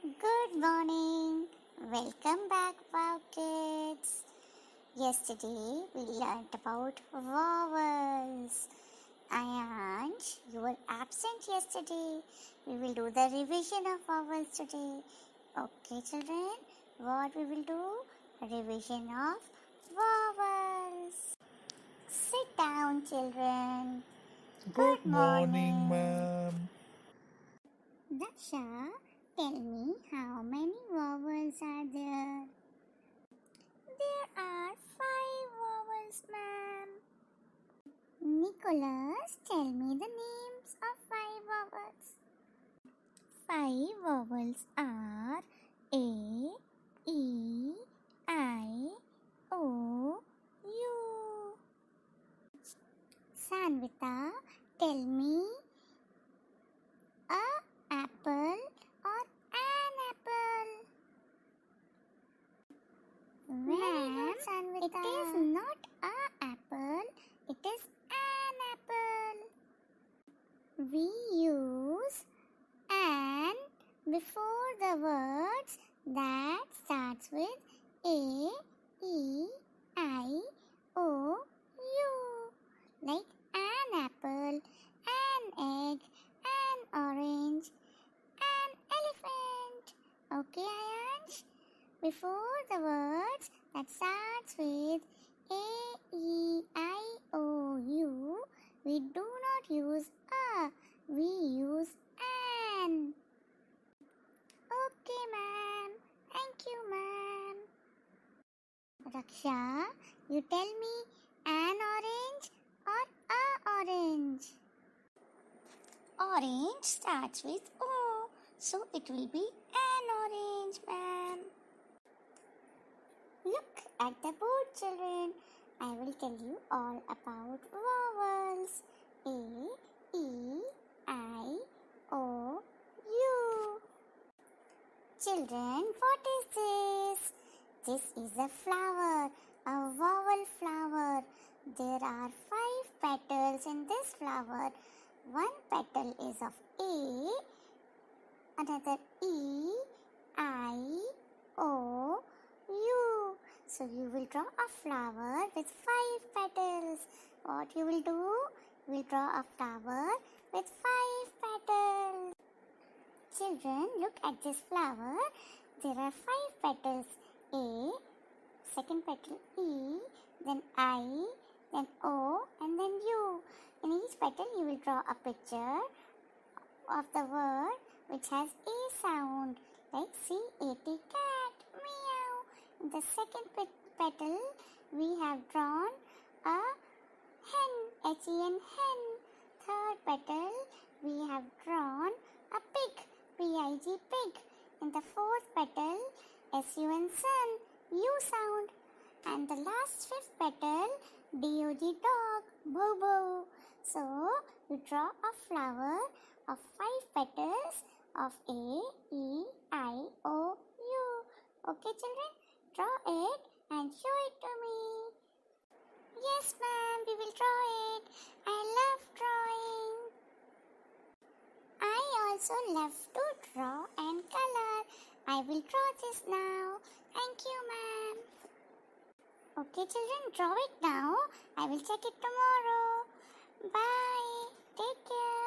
Good morning. Welcome back, Wow Kids. Yesterday we learned about vowels. And you were absent yesterday. We will do the revision of vowels today. Okay, children, what we will do? Revision of vowels. Sit down, children. Good morning, ma'am. Daksha, tell me how many vowels are there? There are 5 vowels, ma'am. Nicholas, tell me the names of 5 vowels. 5 vowels are A, E, I, O, U. Sanvita, tell me a apple or an apple. Ma'am, it is not a apple, it is an apple. We use an before the words that starts with A, E, I, O, U. Like an apple, an egg, an orange, an elephant. Okay, Ayansh? Before the words that starts with A, E, I, O, U, we do not use a, we use an. Okay, ma'am. Thank you, ma'am. Raksha, you tell me an orange or a orange? Orange starts with O, so it will be an orange, ma'am. Look at the board, children. I will tell you all about vowels. A, E, I, O, U. Children, what is this? This is a flower, a vowel flower. There are 5 petals in this flower. One petal is of A, another E, I, O, U. So you will draw a flower with 5 petals. What you will do? You will draw a flower with 5 petals. Children, look at this flower. There are 5 petals. A, second petal E, then I, then O, and then U. In each petal, you will draw a picture of the word which has A sound, like C-A-T, cat, meow. In the second petal, we have drawn a hen, H-E-N, hen. Third petal, we have drawn a pig, P-I-G, pig. In the fourth petal, S-U-N, sun, U sound. And the last 5th petal, D-O-G, dog, bobo. So, you draw a flower of 5 petals of A, E, I, O, U. Okay, children? Draw it and show it to me. Yes, ma'am, we will draw it. I love drawing. I also love to draw and color. I will draw this now. Thank you, ma'am. Okay, children, draw it now. I will check it tomorrow. Bye. Take care.